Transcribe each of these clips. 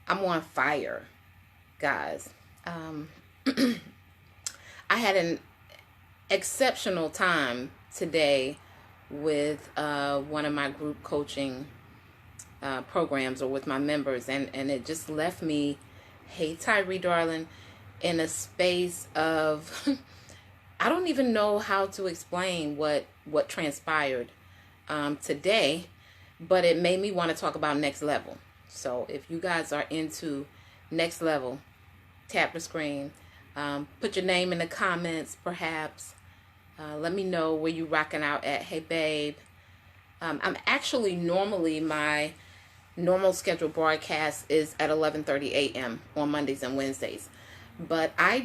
I'm on fire, guys. Um, I had an exceptional time today with one of my group coaching programs, or with my members, and it just left me, hey Tyree darling, in a space of I don't even know how to explain what transpired today, but it made me want to talk about next level. So if you guys are into next level, tap the screen, put your name in the comments, perhaps. Let me know where you rocking out at. Hey babe, I'm actually, normally my normal scheduled broadcast is at 11:30 a.m. on Mondays and Wednesdays, but I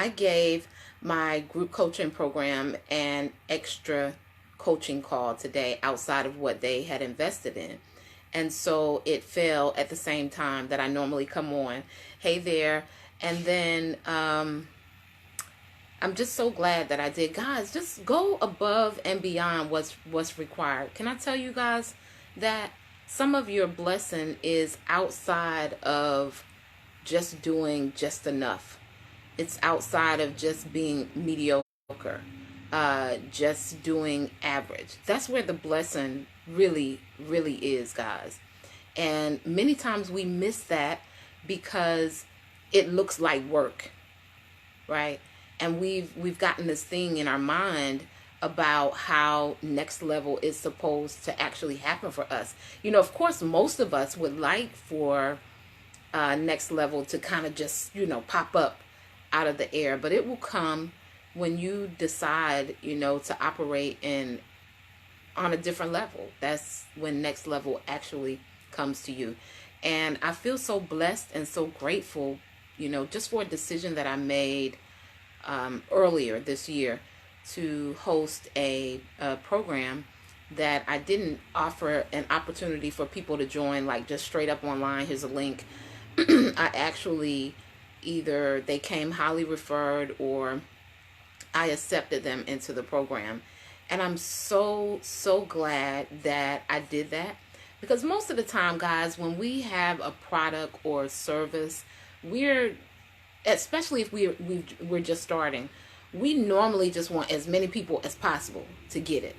gave my group coaching program an extra coaching call today outside of what they had invested in. And so it fell at the same time that I normally come on. Hey there. And then I'm just so glad that I did. Guys, just go above and beyond what's required. Can I tell you guys that some of your blessing is outside of just doing just enough. It's outside of just being mediocre, just doing average. That's where the blessing really, really is, guys. And many times we miss that because it looks like work, right? And we've gotten this thing in our mind about how next level is supposed to actually happen for us. You know, of course, most of us would like for next level to kind of just, pop up out of the air, but it will come when you decide, to operate on a different level. That's when next level actually comes to you. And I feel so blessed and so grateful, just for a decision that I made earlier this year to host a program that I didn't offer an opportunity for people to join, like just straight up online. Here's a link. I actually, either they came highly referred or I accepted them into the program. And I'm so, so glad that I did that, because most of the time, guys, when we have a product or service, especially if we're just starting, we normally just want as many people as possible to get it.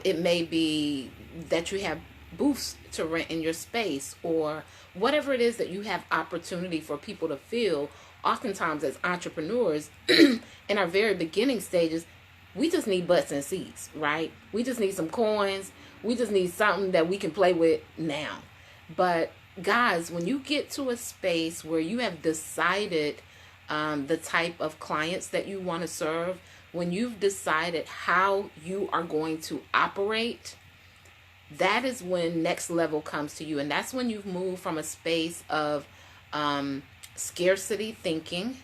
It may be that you have booths to rent in your space, or whatever it is that you have opportunity for people to feel. Oftentimes as entrepreneurs in our very beginning stages, we just need butts and seats, right? We just need some coins. We just need something that we can play with now. But guys, when you get to a space where you have decided the type of clients that you want to serve, when you've decided how you are going to operate, that is when next level comes to you. And that's when you've moved from a space of scarcity thinking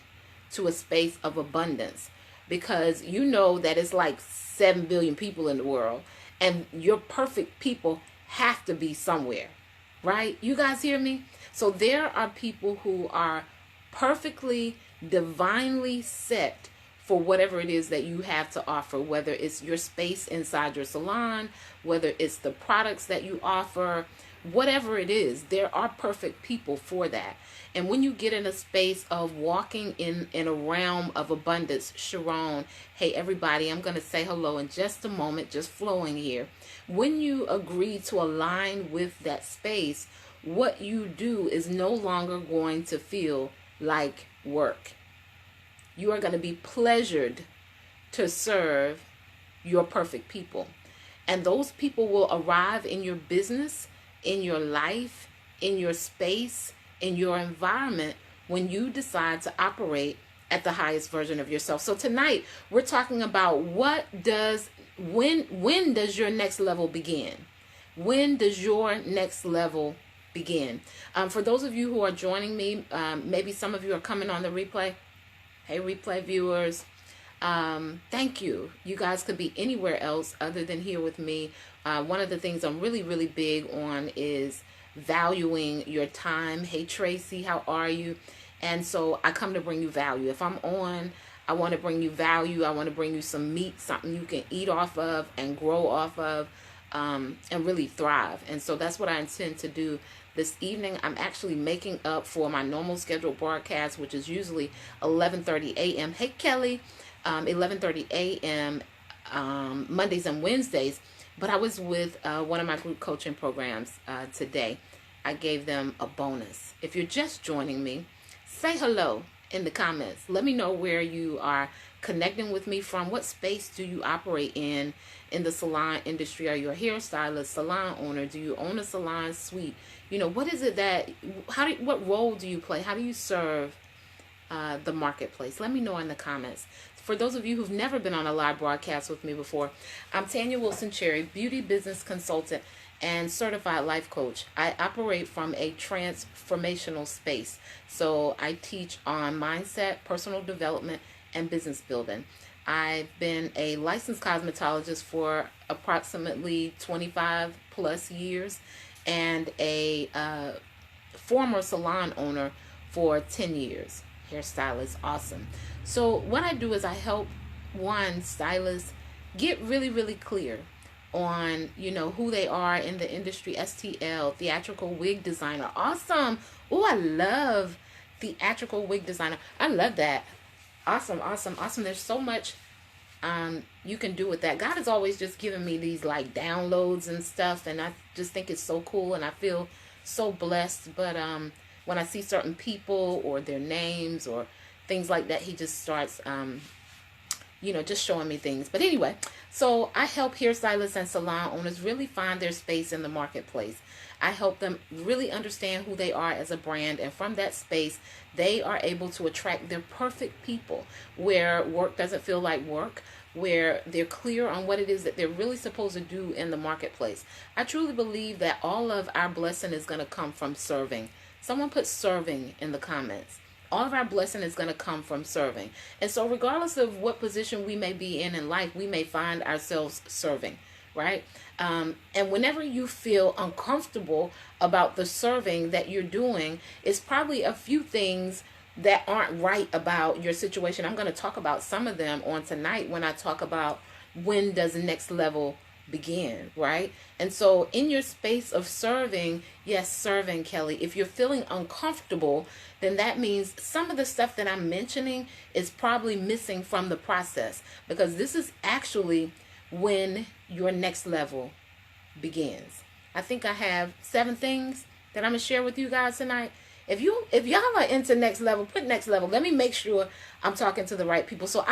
to a space of abundance, because you know that it's like 7 billion people in the world, and your perfect people have to be somewhere, right? You guys hear me? So there are people who are perfectly, divinely set for whatever it is that you have to offer, whether it's your space inside your salon, whether it's the products that you offer, whatever it is, there are perfect people for that. And when you get in a space of walking in a realm of abundance, Sharon, hey everybody, I'm going to say hello in just a moment, just flowing here. When you agree to align with that space, what you do is no longer going to feel like work. You are going to be pleasured to serve your perfect people. And those people will arrive in your business, in your life, in your space, in your environment, when you decide to operate at the highest version of yourself. So tonight we're talking about when does your next level begin? When does your next level begin? For those of you who are joining me, maybe some of you are coming on the replay. Hey, replay viewers. Thank you. You guys could be anywhere else other than here with me. One of the things I'm really, really big on is valuing your time. Hey, Tracy, how are you? And so I come to bring you value. If I'm on, I want to bring you value. I want to bring you some meat, something you can eat off of and grow off of. and really thrive. And so that's what I intend to do this evening. I'm actually making up for my normal scheduled broadcast, which is usually 11:30 a.m. Hey, Kelly, 11:30 a.m. Mondays and Wednesdays. But I was with one of my group coaching programs today. I gave them a bonus. If you're just joining me, say hello in the comments. Let me know where you are connecting with me from. What space do you operate in the salon industry? Are you a hairstylist, salon owner? Do you own a salon suite? You know, what is it that, what role do you play? How do you serve the marketplace? Let me know in the comments. For those of you who've never been on a live broadcast with me before, I'm Tanya Wilson Cherry, beauty business consultant and certified life coach. I operate from a transformational space. So I teach on mindset, personal development, and business building. I've been a licensed cosmetologist for approximately 25 plus years and a former salon owner for 10 years. Hairstylist, awesome. So what I do is I help stylists get really clear on, you know, who they are in the industry. STL, theatrical wig designer, awesome. Oh, I love theatrical wig designer. I love that. Awesome. There's so much you can do with that. God has always just given me these like downloads and stuff, and I just think it's so cool, and I feel so blessed. But when I see certain people or their names or things like that, he just starts you know, just showing me things. But anyway, so I help hairstylists and salon owners really find their space in the marketplace. I help them really understand who they are as a brand, and from that space, they are able to attract their perfect people, where work doesn't feel like work, where they're clear on what it is that they're really supposed to do in the marketplace. I truly believe that all of our blessing is going to come from serving. Someone put serving in the comments. All of our blessing is going to come from serving. And so regardless of what position we may be in life, we may find ourselves serving, right? And whenever you feel uncomfortable about the serving that you're doing, it's probably a few things that aren't right about your situation. I'm going to talk about some of them on tonight when I talk about when does the next level begin, right? And so in your space of serving, yes, serving, Kelly, if you're feeling uncomfortable, then that means some of the stuff that I'm mentioning is probably missing from the process, because this is actually when your next level begins. I think I have 7 things that I'm going to share with you guys tonight. If y'all are into next level, put next level. Let me make sure I'm talking to the right people. So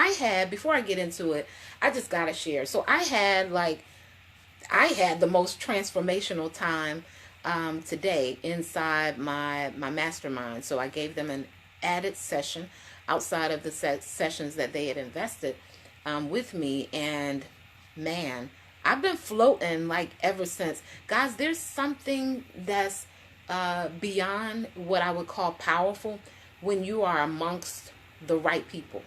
before I get into it, I just got to share. So I had the most transformational time today inside my mastermind. So I gave them an added session outside of the sessions that they had invested with me. And man, I've been floating like ever since. Guys, there's something that's beyond what I would call powerful when you are amongst the right people.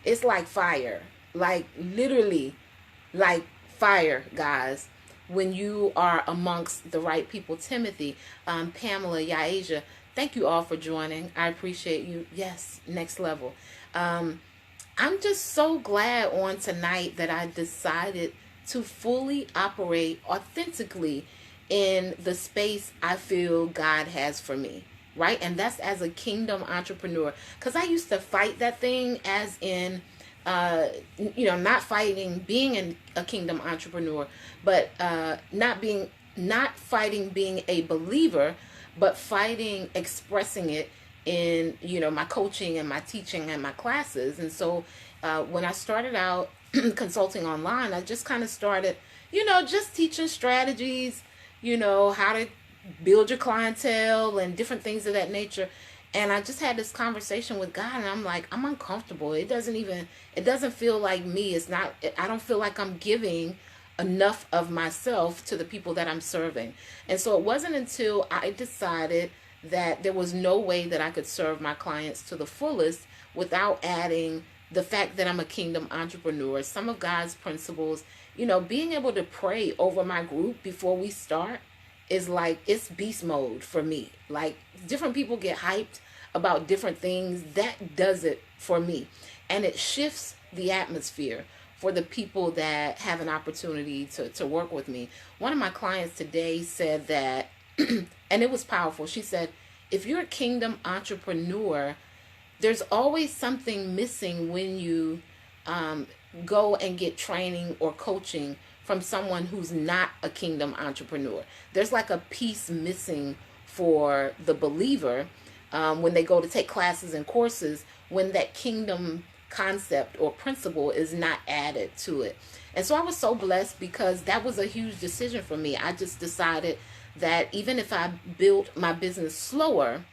It's like fire, like literally like fire, guys, when you are amongst the right people. Timothy, Pamela, Yaisha, thank you all for joining. I appreciate you. Yes, next level. I'm just so glad on tonight that I decided to fully operate authentically in the space I feel God has for me, right? And that's as a kingdom entrepreneur, because I used to fight that thing as in not fighting being a kingdom entrepreneur, but not fighting being a believer, but fighting expressing it in, my coaching and my teaching and my classes. And so when I started out consulting online, I just kind of started, just teaching strategies, how to build your clientele and different things of that nature. And I just had this conversation with God, and I'm like, I'm uncomfortable. It doesn't feel like me. I don't feel like I'm giving enough of myself to the people that I'm serving. And so it wasn't until I decided that there was no way that I could serve my clients to the fullest without adding the fact that I'm a kingdom entrepreneur, some of God's principles, being able to pray over my group before we start is like, it's beast mode for me. Like, different people get hyped about different things. That does it for me. And it shifts the atmosphere for the people that have an opportunity to work with me. One of my clients today said that, and it was powerful. She said, if you're a kingdom entrepreneur, there's always something missing when you go and get training or coaching from someone who's not a kingdom entrepreneur. There's like a piece missing for the believer when they go to take classes and courses, when that kingdom concept or principle is not added to it. And so I was so blessed because that was a huge decision for me. I just decided that even if I built my business slower,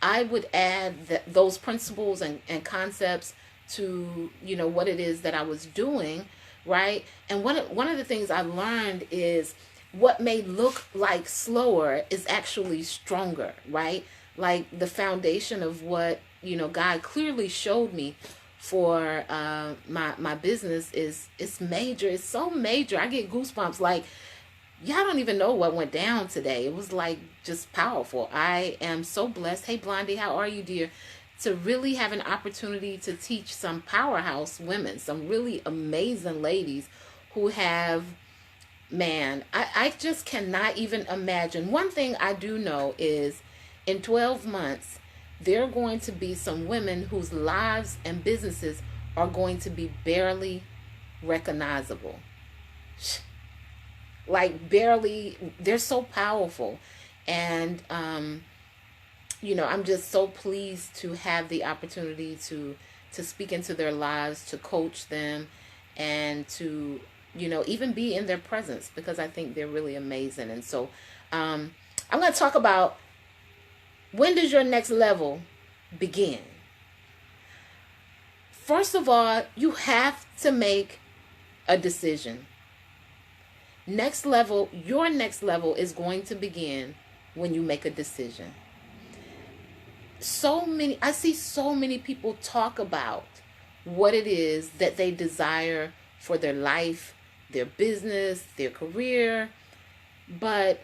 I would add those principles and concepts to, you know, what it is that I was doing, right? And one of the things I learned is what may look like slower is actually stronger, right? Like the foundation of what, you know, God clearly showed me for my business is major. It's so major. I get goosebumps. Like, y'all don't even know what went down today. It was like just powerful. I am so blessed. Hey, Blondie, how are you, dear? To really have an opportunity to teach some powerhouse women, some really amazing ladies who have, man, I just cannot even imagine. One thing I do know is in 12 months, there are going to be some women whose lives and businesses are going to be barely recognizable. Like barely, they're so powerful. And, you know, I'm just so pleased to have the opportunity to speak into their lives, to coach them, and to, you know, even be in their presence, because I think they're really amazing. And so I'm going to talk about, when does your next level begin? First of all, you have to make a decision. Next level, your next level is going to begin when you make a decision. I see so many people talk about what it is that they desire for their life, their business, their career. But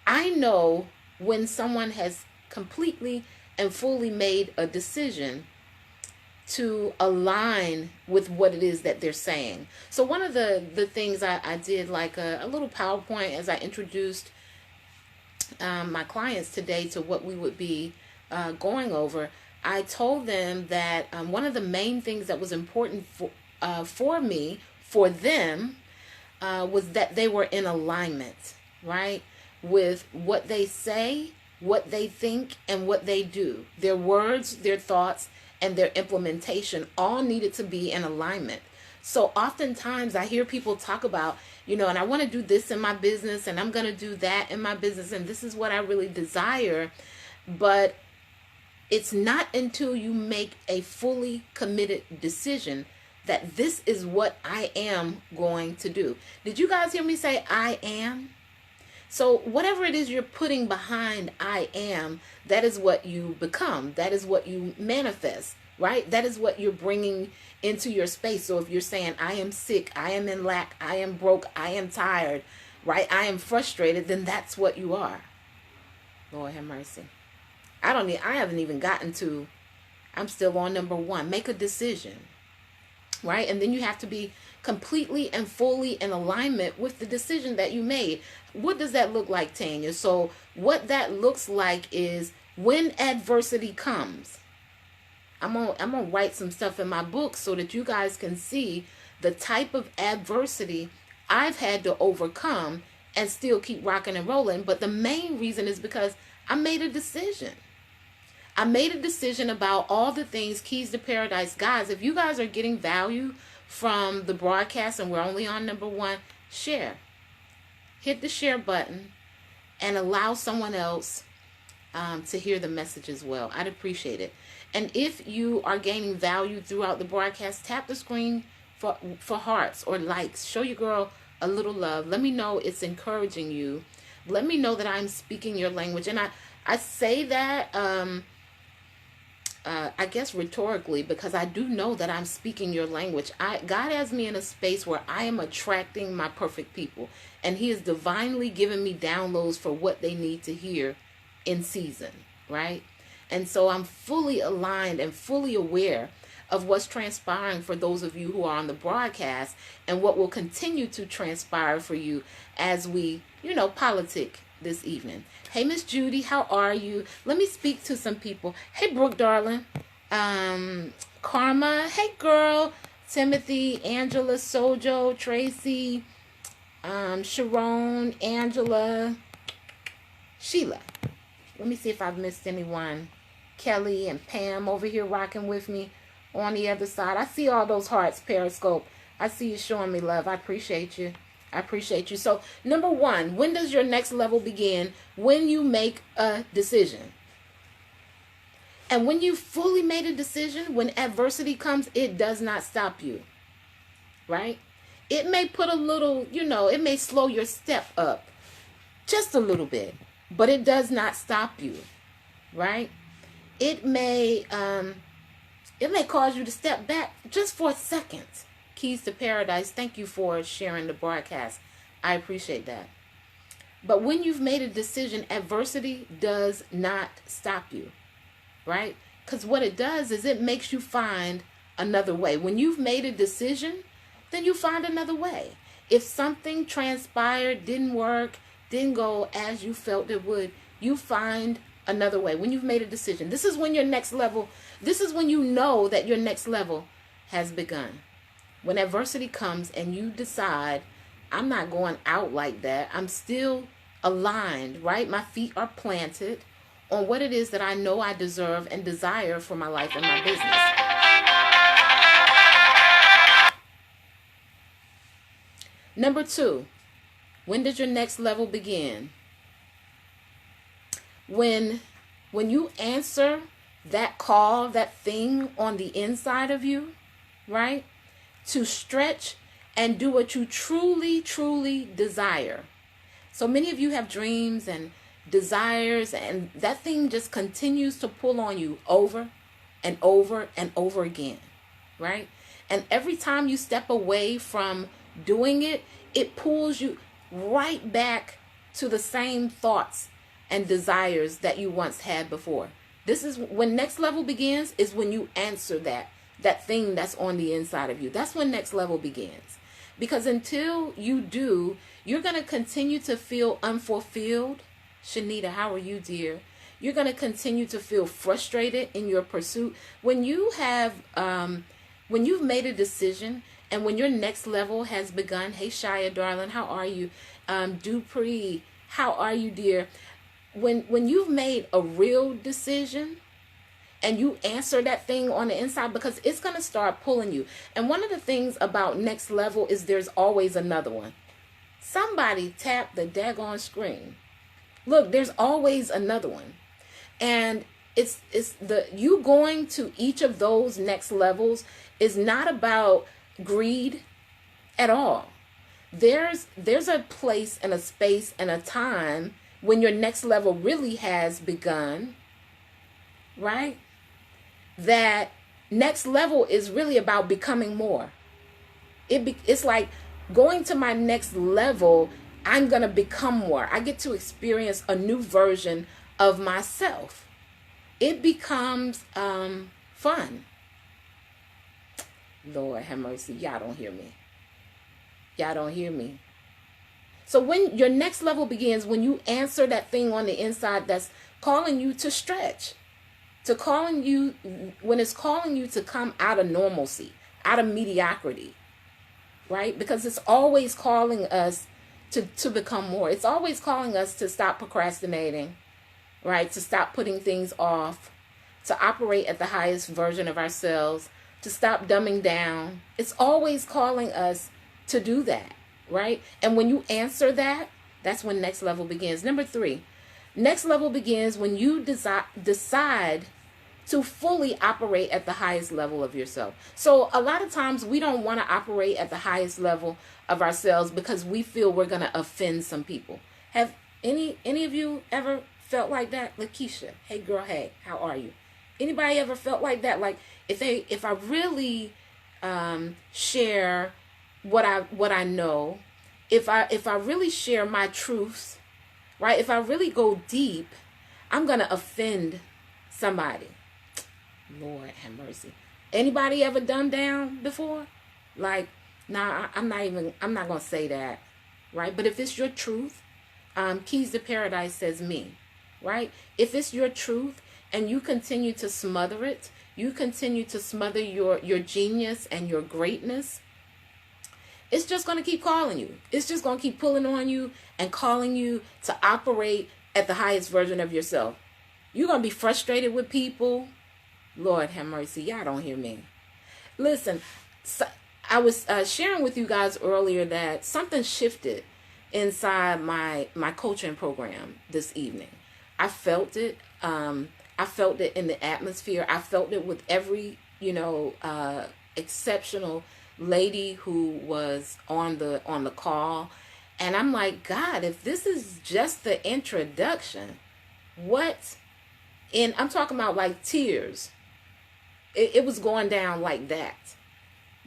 I know when someone has completely and fully made a decision to align with what it is that they're saying. So one of the things I did, like a little PowerPoint as I introduced my clients today to what we would be going over. I told them that one of the main things that was important for me, for them, was that they were in alignment, right? With what they say, what they think, and what they do. Their words, their thoughts, and their implementation all needed to be in alignment. So oftentimes I hear people talk about, you know, and I want to do this in my business, and I'm going to do that in my business, and this is what I really desire. But it's not until you make a fully committed decision that this is what I am going to do. Did you guys hear me say I am? So whatever it is you're putting behind I am, that is what you become. That is what you manifest, right? That is what you're bringing into your space. So if you're saying I am sick, I am in lack, I am broke, I am tired, right? I am frustrated, then that's what you are. Lord have mercy. I haven't even gotten to, I'm still on number 1. Make a decision, right? And then you have to be completely and fully in alignment with the decision that you made. What does that look like, Tanya? So what that looks like is when adversity comes, I'm gonna write some stuff in my book so that you guys can see the type of adversity I've had to overcome and still keep rocking and rolling. But the main reason is because I made a decision. I made a decision about all the things, Keys to Paradise. Guys, if you guys are getting value from the broadcast and we're only on number 1, share. Hit the share button and allow someone else to hear the message as well. I'd appreciate it. And if you are gaining value throughout the broadcast, tap the screen for hearts or likes. Show your girl a little love. Let me know it's encouraging you. Let me know that I'm speaking your language. And I say that I guess rhetorically, because I do know that I'm speaking your language. God has me in a space where I am attracting my perfect people, and He is divinely giving me downloads for what they need to hear in season, right? And so I'm fully aligned and fully aware of what's transpiring for those of you who are on the broadcast and what will continue to transpire for you as we, politic this evening. Hey, Miss Judy, how are you? Let me speak to some people. Hey, Brooke, darling. Karma, hey, girl. Timothy, Angela, Sojo, Tracy, Sharon, Angela, Sheila. Let me see if I've missed anyone. Kelly and Pam over here rocking with me on the other side. I see all those hearts, Periscope. I see you showing me love. I appreciate you. I appreciate you. So, number one, when does your next level begin? When you make a decision. And when you fully made a decision, when adversity comes, it does not stop you. Right? It may put a little, it may slow your step up just a little bit, but it does not stop you. Right? It may cause you to step back just for a second. Keys to Paradise, thank you for sharing the broadcast. I appreciate that. But when you've made a decision, adversity does not stop you, right? Because what it does is it makes you find another way. When you've made a decision, then you find another way. If something transpired, didn't work, didn't go as you felt it would, you find another way. When you've made a decision, this is when your next level, this is when you know that your next level has begun. When adversity comes and you decide, I'm not going out like that. I'm still aligned, right? My feet are planted on what it is that I know I deserve and desire for my life and my business. Number two, when does your next level begin? When you answer that call, that thing on the inside of you, right? To stretch and do what you truly, truly desire. So many of you have dreams and desires, and that thing just continues to pull on you over and over and over again, right? And every time you step away from doing it, it pulls you right back to the same thoughts and desires that you once had before. This is when next level begins, is when you answer that thing that's on the inside of you. That's when next level begins. Because until you do, you're going to continue to feel unfulfilled. Shanita, how are you, dear? You're going to continue to feel frustrated in your pursuit. When you have, when you've made a decision and when your next level has begun. Hey, Shia, darling, how are you? Dupree, how are you, dear? When you've made a real decision, and you answer that thing on the inside, because it's going to start pulling you. And one of the things about next level is there's always another one. Somebody tap the daggone screen. Look, there's always another one. And it's you going to each of those next levels is not about greed at all. There's a place and a space and a time when your next level really has begun, right? That next level is really about becoming more. It's like going to my next level, I'm going to become more. I get to experience a new version of myself. It becomes fun. Lord have mercy. Y'all don't hear me. Y'all don't hear me. So when your next level begins, when you answer that thing on the inside that's calling you to stretch, when it's calling you to come out of normalcy, out of mediocrity, right? Because it's always calling us to become more. It's always calling us to stop procrastinating, right? To stop putting things off, to operate at the highest version of ourselves, to stop dumbing down. It's always calling us to do that, right? And when you answer that, that's when next level begins. Number 3, next level begins when you decide to fully operate at the highest level of yourself. So a lot of times we don't want to operate at the highest level of ourselves because we feel we're going to offend some people. Have any of you ever felt like that? Lakeisha, hey girl, hey, how are you? Anybody ever felt like that? Like if I really share what I know, if I really share my truths, right? If I really go deep, I'm going to offend somebody. Lord have mercy. Anybody ever dumbed down before? Like, nah, I'm not going to say that, right? But if it's your truth, Keys to Paradise says me, right? If it's your truth and you continue to smother it, you continue to smother your genius and your greatness, it's just going to keep calling you. It's just going to keep pulling on you and calling you to operate at the highest version of yourself. You're going to be frustrated with people. Lord have mercy. Y'all don't hear me. Listen, so I was sharing with you guys earlier that something shifted inside my coaching program this evening. I felt it. I felt it in the atmosphere. I felt it with every, exceptional lady who was on the call. And I'm like, God, if this is just the introduction, I'm talking about like tears. It was going down like that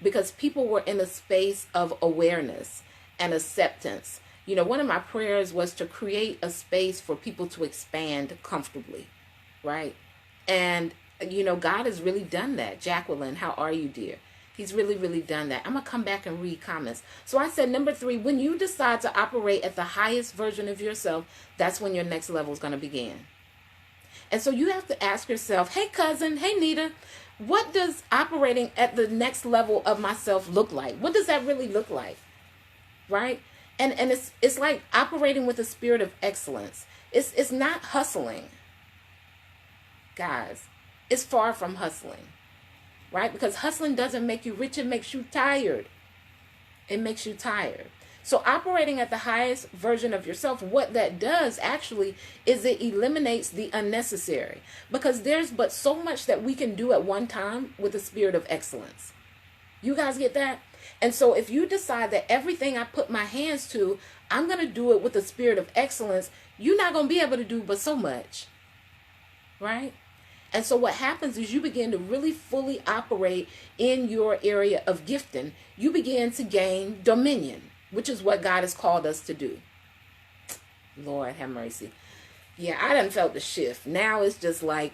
because people were in a space of awareness and acceptance. One of my prayers was to create a space for people to expand comfortably, right? And, God has really done that. Jacqueline, how are you, dear? He's really, really done that. I'm going to come back and read comments. So I said, number 3, when you decide to operate at the highest version of yourself, that's when your next level is going to begin. And so you have to ask yourself, hey, cousin, hey, Nita, what does operating at the next level of myself look like? What does that really look like? Right? And it's like operating with a spirit of excellence. It's not hustling. Guys, it's far from hustling. Right? Because hustling doesn't make you rich, it makes you tired. It makes you tired. So operating at the highest version of yourself, what that does actually is it eliminates the unnecessary. Because there's but so much that we can do at one time with a spirit of excellence. You guys get that? And so if you decide that everything I put my hands to, I'm going to do it with a spirit of excellence, you're not going to be able to do but so much. Right? And so what happens is you begin to really fully operate in your area of gifting. You begin to gain dominion, which is what God has called us to do. Lord have mercy. Yeah, I done felt the shift. Now it's just like,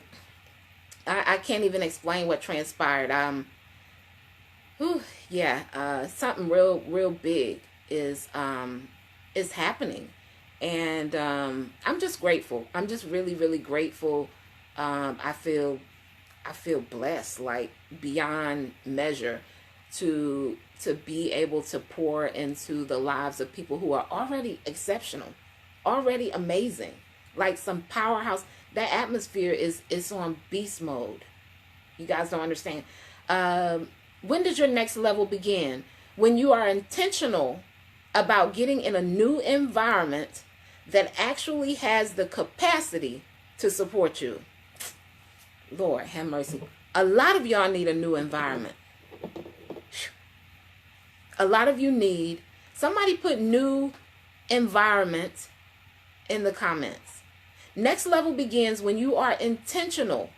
I can't even explain what transpired. Something real big is happening. And I'm just grateful. I'm just really, really grateful. I feel blessed, like beyond measure, to be able to pour into the lives of people who are already exceptional, already amazing, like some powerhouse. That atmosphere is on beast mode. You guys don't understand. When does your next level begin? When you are intentional about getting in a new environment that actually has the capacity to support you. Lord have mercy. A lot of y'all need a new environment. A lot of you need, somebody put new environment in the comments. Next level begins when you are intentional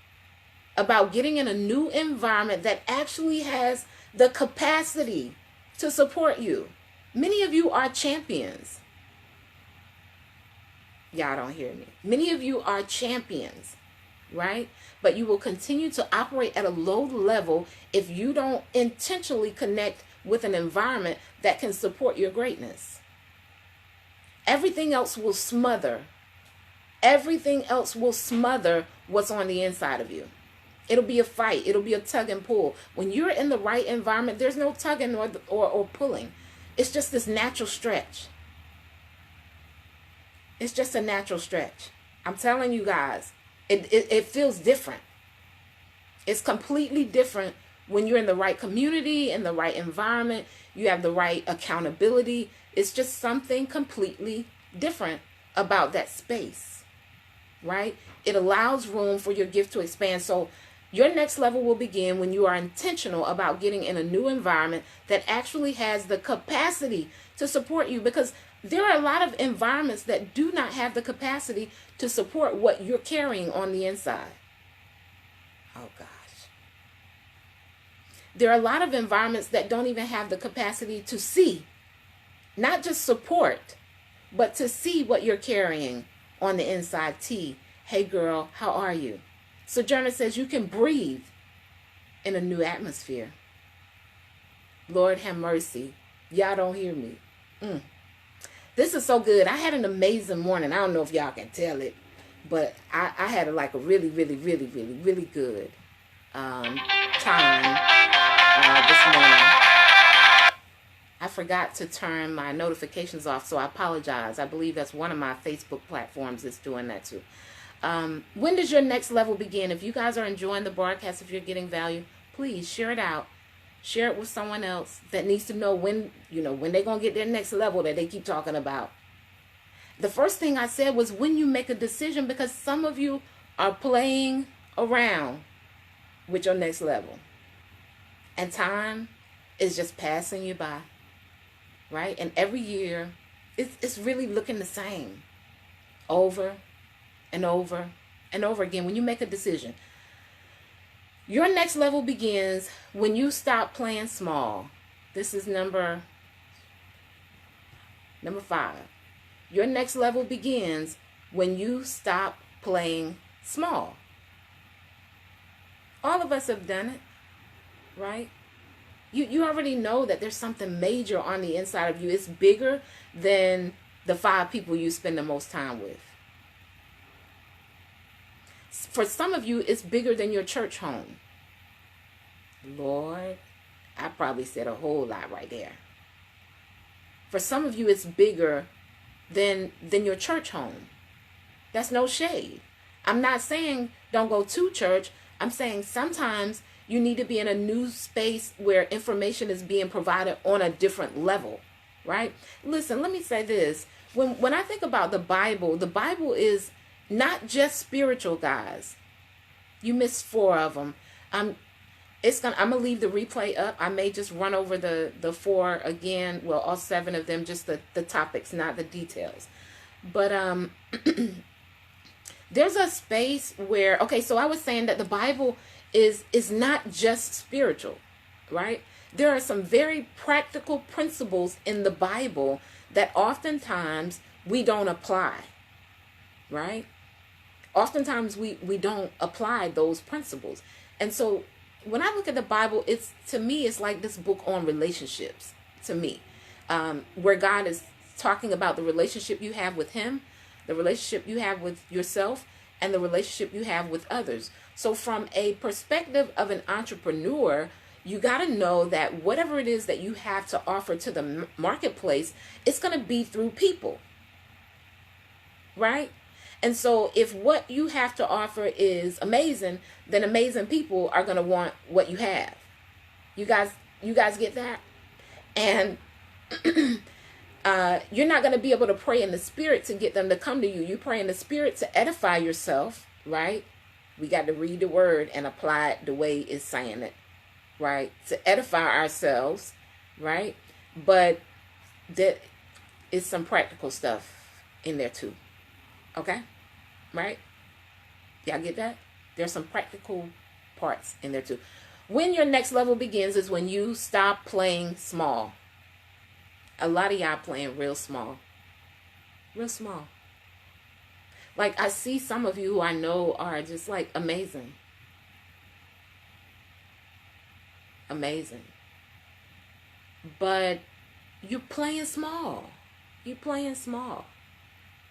about getting in a new environment that actually has the capacity to support you. Many of you are champions. Y'all don't hear me. Many of you are champions, right? But you will continue to operate at a low level if you don't intentionally connect with an environment that can support your greatness. Everything else will smother. Everything else will smother what's on the inside of you. It'll be a fight. It'll be a tug and pull. When you're in the right environment, there's no tugging or pulling. It's just this natural stretch. It's just a natural stretch. I'm telling you guys, it feels different. It's completely different when you're in the right community, in the right environment. You have the right accountability. It's just something completely different about that space, right? It allows room for your gift to expand. So your next level will begin when you are intentional about getting in a new environment that actually has the capacity to support you, because there are a lot of environments that do not have the capacity to support what you're carrying on the inside. Oh, gosh. There are a lot of environments that don't even have the capacity to see, not just support, but to see what you're carrying on the inside. T, hey girl, how are you? Sojourner says you can breathe. in a new atmosphere. Lord have mercy. Y'all don't hear me. This is so good. I had an amazing morning. I don't know if y'all can tell it, but I had like a really, really, really, really, really good time this morning. I forgot to turn my notifications off, so I apologize. I believe that's one of my Facebook platforms that's doing that too. When does your next level begin? If you guys are enjoying the broadcast, if you're getting value, please share it out. Share it with someone else that needs to know when they're going to get their next level that they keep talking about. The first thing I said was when you make a decision, because some of you are playing around with your next level. And time is just passing you by. Right? And every year, it's really looking the same. Over and over and over again. When you make a decision, your next level begins when you stop playing small. This is number 5. Your next level begins when you stop playing small. All of us have done it, right? You already know that there's something major on the inside of you. It's bigger than the 5 people you spend the most time with. For some of you, it's bigger than your church home. Lord, I probably said a whole lot right there. For some of you, it's bigger than your church home. That's no shade. I'm not saying don't go to church. I'm saying sometimes you need to be in a new space where information is being provided on a different level, right? Listen, let me say this. When I think about the Bible is not just spiritual, guys. You missed 4 of them. I'm gonna leave the replay up. I may just run over the 4 again. Well, all 7 of them, just the topics, not the details. But there's a space where, okay, so I was saying that the Bible is not just spiritual, right? There are some very practical principles in the Bible that oftentimes we don't apply, right? Oftentimes we don't apply those principles. And so when I look at the Bible, to me, it's like this book on relationships to me, where God is talking about the relationship you have with Him, the relationship you have with yourself, and the relationship you have with others. So from a perspective of an entrepreneur, you got to know that whatever it is that you have to offer to the marketplace, it's going to be through people, right? And so if what you have to offer is amazing, then amazing people are going to want what you have. You guys get that? And you're not going to be able to pray in the spirit to get them to come to you. You pray in the spirit to edify yourself, right? We got to read the word and apply it the way it's saying it, right? To edify ourselves, right? But there is some practical stuff in there too. Okay? Right? Y'all get that? There's some practical parts in there too. When your next level begins is when you stop playing small. A lot of y'all playing real small. Real small. Like, I see some of you who I know are just like amazing. Amazing. But you're playing small. You're playing small.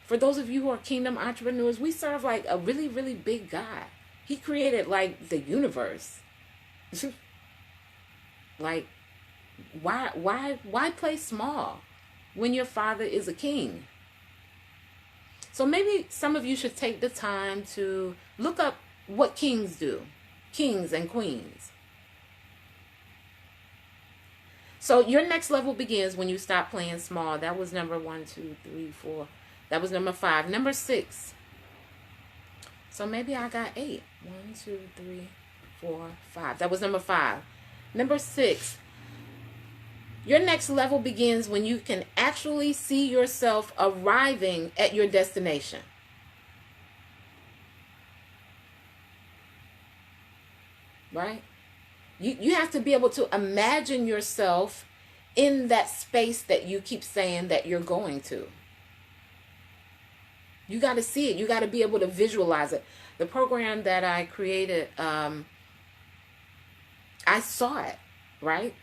For those of you who are kingdom entrepreneurs, we serve like a really, really big God. He created like the universe. Like, why play small when your Father is a king? So maybe some of you should take the time to look up what kings do. Kings and queens. So your next level begins when you stop playing small. That was number 1, 2, 3, 4. That was number 5. Number 6. So maybe I got 8. 1, 2, 3, 4, 5. That was number 5. Number 6. Your next level begins when you can actually see yourself arriving at your destination. Right? You have to be able to imagine yourself in that space that you keep saying that you're going to. You got to see it. You got to be able to visualize it. The program that I created I saw it, right?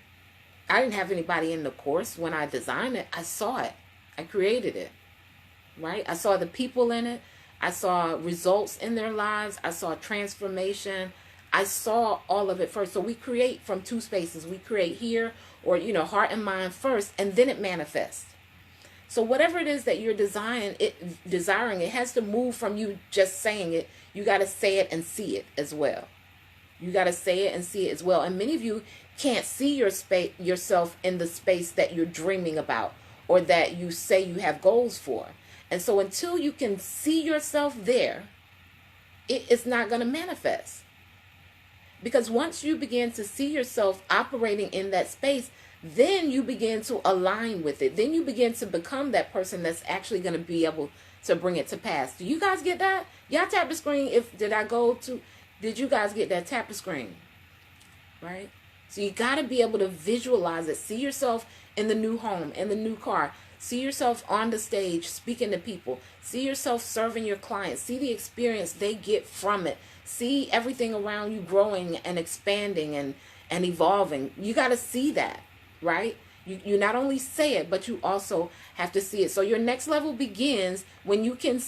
I didn't have anybody in the course when I designed it. I saw it. I created it, right? I saw the people in it. I saw results in their lives. I saw transformation. I saw all of it first. So we create from two spaces. We create here, or, heart and mind first, and then it manifests. So whatever it is that you're desiring, it has to move from you just saying it. You got to say it and see it as well. You got to say it and see it as well. And many of you can't see yourself in the space that you're dreaming about or that you say you have goals for. And so until you can see yourself there, it's not going to manifest. Because once you begin to see yourself operating in that space, then you begin to align with it. Then you begin to become that person that's actually going to be able to bring it to pass. Do you guys get that? Y'all tap the screen. Did you guys get that? Tap the screen. Right? So you got to be able to visualize it. See yourself in the new home, in the new car. See yourself on the stage speaking to people. See yourself serving your clients. See the experience they get from it. See everything around you growing and expanding and evolving. You got to see that, right? You not only say it, but you also have to see it. So your next level begins when you can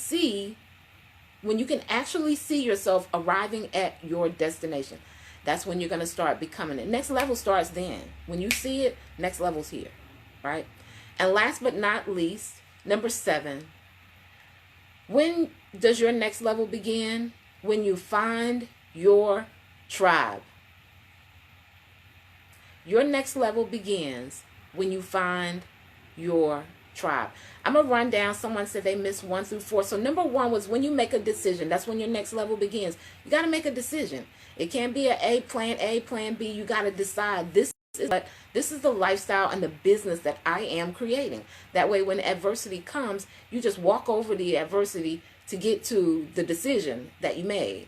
actually see yourself arriving at your destination. That's when you're going to start becoming it. Next level starts then. When you see it, next level's here, right? And last but not least, number 7, when does your next level begin? When you find your tribe. Your next level begins when you find your tribe. I'm going to run down. Someone said they missed 1 through 4. So number 1 was when you make a decision. That's when your next level begins. You got to make a decision. It can't be a plan B. You got to decide this is the lifestyle and the business that I am creating. That way when adversity comes, you just walk over the adversity to get to the decision that you made.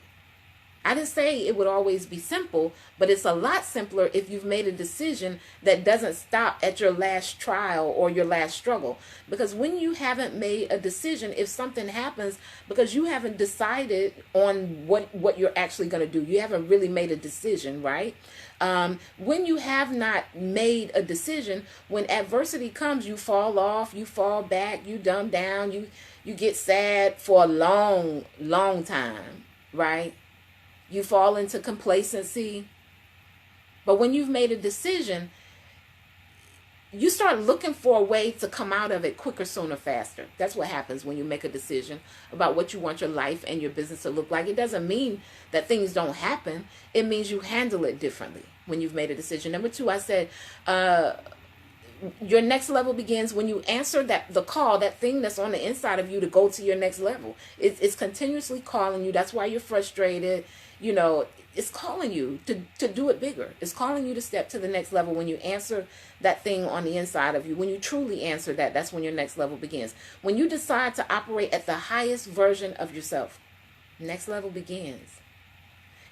I didn't say it would always be simple, but it's a lot simpler if you've made a decision that doesn't stop at your last trial or your last struggle. Because when you haven't made a decision, if something happens because you haven't decided on what you're actually going to do, you haven't really made a decision, right? When you have not made a decision, when adversity comes, you fall off, you fall back, you dumb down, you get sad for a long, long time, right? You fall into complacency. But when you've made a decision, you start looking for a way to come out of it quicker, sooner, faster. That's what happens when you make a decision about what you want your life and your business to look like. It doesn't mean that things don't happen. It means you handle it differently when you've made a decision. Number 2, I said, your next level begins when you answer the call, that thing that's on the inside of you to go to your next level. It's continuously calling you. That's why you're frustrated. It's calling you to do it bigger. It's calling you to step to the next level. When you answer that thing on the inside of you, when you truly answer that's when your next level begins. When you decide to operate at the highest version of yourself, next level begins.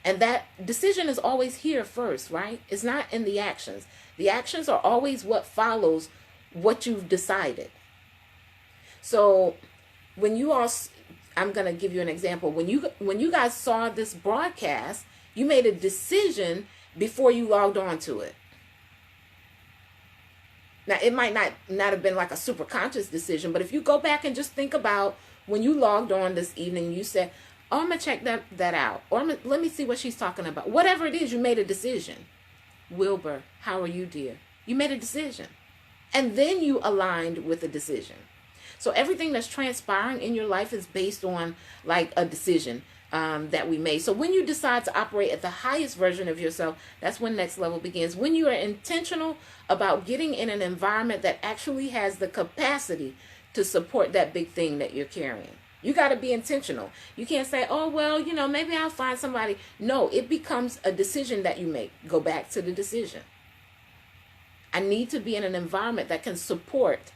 And that decision is always here first, right? It's not in the actions. The actions are always what follows what you've decided. So when you all, I'm going to give you an example. When you guys saw this broadcast, you made a decision before you logged on to it. Now, it might not have been like a super conscious decision, but if you go back and just think about when you logged on this evening, you said, oh, I'm going to check that out. Or let me see what she's talking about. Whatever it is, you made a decision. Wilbur, how are you, dear? You made a decision. And then you aligned with the decision. So everything that's transpiring in your life is based on like a decision that we made. So when you decide to operate at the highest version of yourself, that's when next level begins. When you are intentional about getting in an environment that actually has the capacity to support that big thing that you're carrying. You got to be intentional. You can't say, oh, well, maybe I'll find somebody. No, it becomes a decision that you make. Go back to the decision. I need to be in an environment that can support,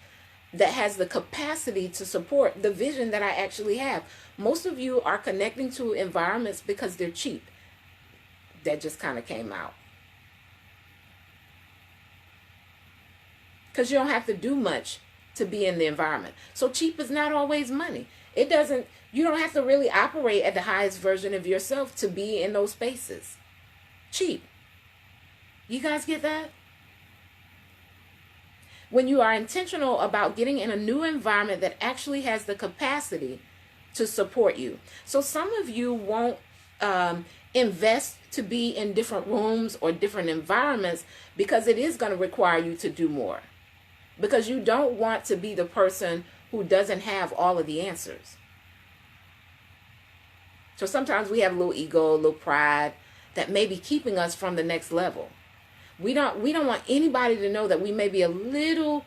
that has the capacity to support the vision that I actually have. Most of you are connecting to environments because they're cheap. That just kind of came out. Because you don't have to do much to be in the environment. So cheap is not always money. You don't have to really operate at the highest version of yourself to be in those spaces. Cheap. You guys get that? When you are intentional about getting in a new environment that actually has the capacity to support you. So some of you won't invest to be in different rooms or different environments because it is going to require you to do more. Because you don't want to be the person who doesn't have all of the answers. So sometimes we have a little ego, a little pride that may be keeping us from the next level. We don't want anybody to know that we may be a little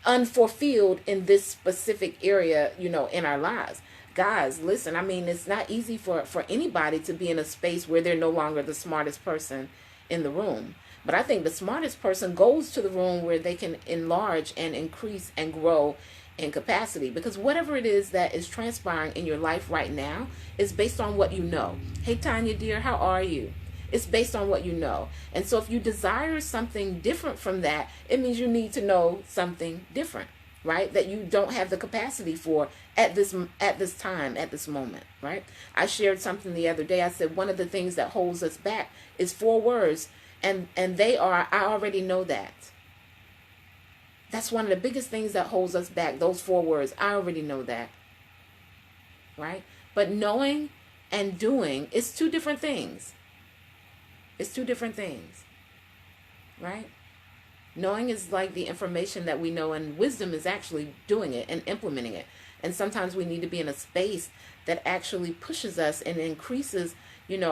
unfulfilled in this specific area, in our lives. Guys, listen, I mean, it's not easy for anybody to be in a space where they're no longer the smartest person in the room. But I think the smartest person goes to the room where they can enlarge and increase and grow in capacity. Because whatever it is that is transpiring in your life right now is based on what you know. Hey, Tanya, dear, how are you? It's based on what you know. And so if you desire something different from that, it means you need to know something different, right? That you don't have the capacity for at this time, at this moment, right? I shared something the other day. I said one of the things that holds us back is 4 words. And they are, I already know that. That's one of the biggest things that holds us back, those 4 words. I already know that, right? But knowing and doing is 2 different things. It's 2 different things, right? Knowing is like the information that we know, and wisdom is actually doing it and implementing it. And sometimes we need to be in a space that actually pushes us and increases,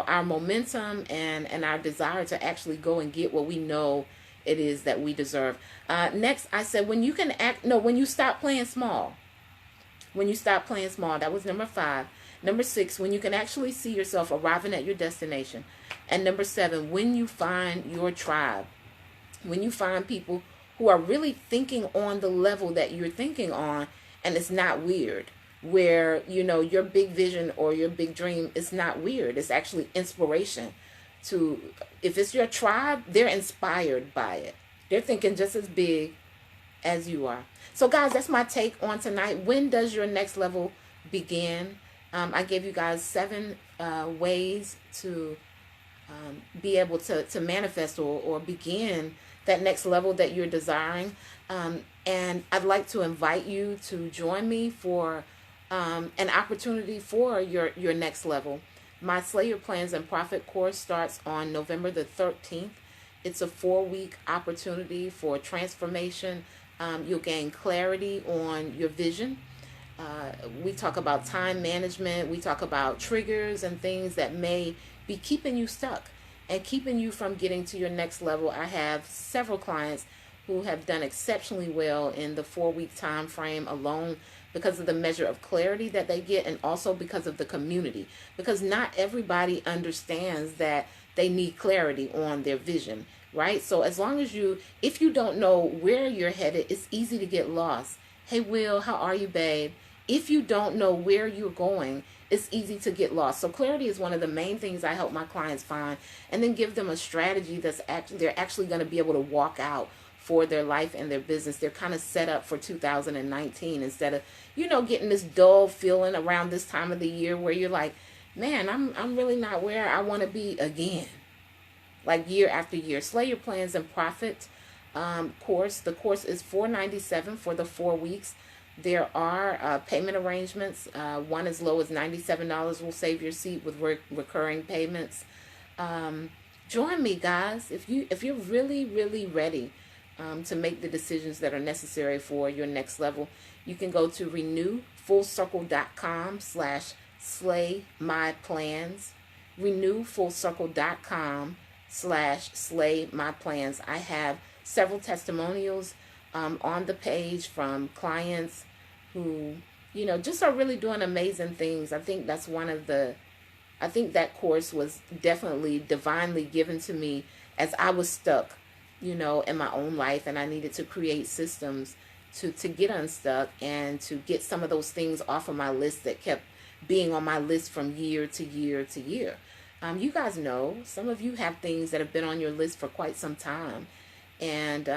our momentum and our desire to actually go and get what we know it is that we deserve. Next, I said when you stop playing small. When you stop playing small, that was number 5. Number 6, when you can actually see yourself arriving at your destination. And number 7, when you find your tribe. When you find people who are really thinking on the level that you're thinking on, and it's not weird. Where, your big vision or your big dream is not weird. It's actually inspiration. If it's your tribe, they're inspired by it. They're thinking just as big as you are. So guys, that's my take on tonight. When does your next level begin? I gave you guys 7 ways to be able to manifest or begin that next level that you're desiring. And I'd like to invite you to join me for an opportunity for your next level. My Slay Your Plans and Profit course starts on November the 13th. It's a 4-week opportunity for transformation. You'll gain clarity on your vision. We talk about time management. We talk about triggers and things that may be keeping you stuck and keeping you from getting to your next level. I have several clients who have done exceptionally well in the 4-week time frame alone because of the measure of clarity that they get, and also because of the community. Because not everybody understands that they need clarity on their vision, right? So as long as if you don't know where you're headed, it's easy to get lost. Hey, Will, how are you, babe? If you don't know where you're going, it's easy to get lost. So clarity is one of the main things I help my clients find, and then give them a strategy they're actually going to be able to walk out for their life and their business. They're kind of set up for 2019 instead of, getting this dull feeling around this time of the year where you're like, man, I'm really not where I want to be again. Like year after year. Slay Your Plans and Profit course. The course is $497 for the 4 weeks. There are payment arrangements. One as low as $97 will save your seat with recurring payments. Join me, guys. If you're really, really ready to make the decisions that are necessary for your next level, you can go to renewfullcircle.com/slaymyplans. renewfullcircle.com/slaymyplans. I have several testimonials on the page from clients who, just are really doing amazing things. I think that course was definitely divinely given to me as I was stuck, in my own life, and I needed to create systems to get unstuck and to get some of those things off of my list that kept being on my list from year to year to year. You guys know, some of you have things that have been on your list for quite some time. And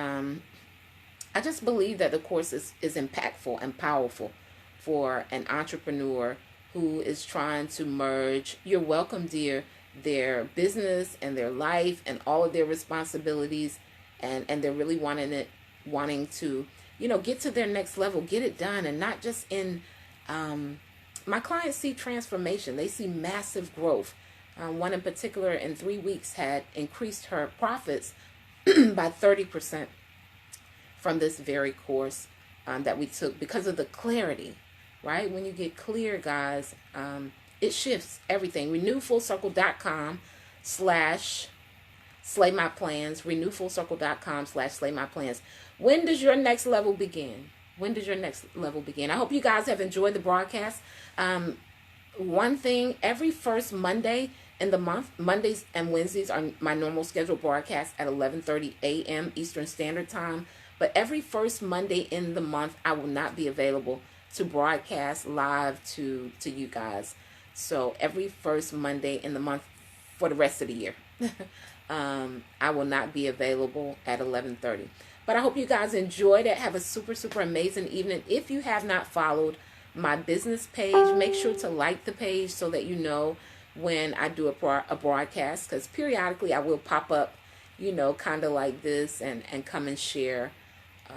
I just believe that the course is impactful and powerful for an entrepreneur who is trying to merge. You're welcome, dear. their business and their life and all of their responsibilities, and they're really wanting to, get to their next level, get it done. And not just in, my clients see transformation. They see massive growth. One in particular in 3 weeks had increased her profits by 30% from this very course that we took, because of the clarity, right? When you get clear, guys, it shifts everything. RenewFullCircle.com slash slay my plans. RenewFullCircle.com slash slay my plans. When does your next level begin? When does your next level begin? I hope you guys have enjoyed the broadcast. One thing, every first Monday in the month, Mondays and Wednesdays are my normal scheduled broadcast at 11:30 a.m. Eastern Standard Time. But every first Monday in the month, I will not be available to broadcast live to you guys. So every first Monday in the month for the rest of the year, I will not be available at 11:30. But I hope you guys enjoyed it. Have a super, super amazing evening. If you have not followed my business page, make sure to like the page so that you know when I do a broadcast, because periodically I will pop up, kind of like this, and come and share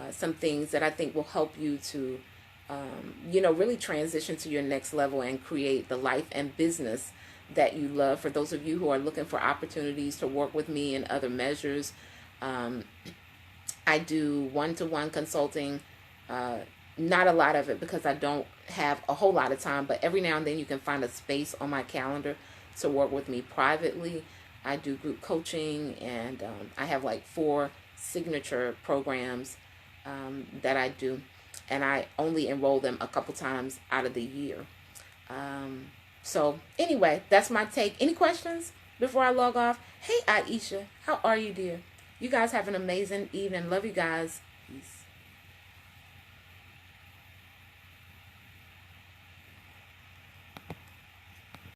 some things that I think will help you to, really transition to your next level and create the life and business that you love. For those of you who are looking for opportunities to work with me in other measures, I do one-to-one consulting. Not a lot of it because I don't have a whole lot of time, but every now and then you can find a space on my calendar to work with me privately. I do group coaching, and I have like 4 signature programs that I do, and I only enroll them a couple times out of the year. So anyway, that's my take. Any questions before I log off? Hey, Aisha, how are you, dear? You guys have an amazing evening. Love you guys.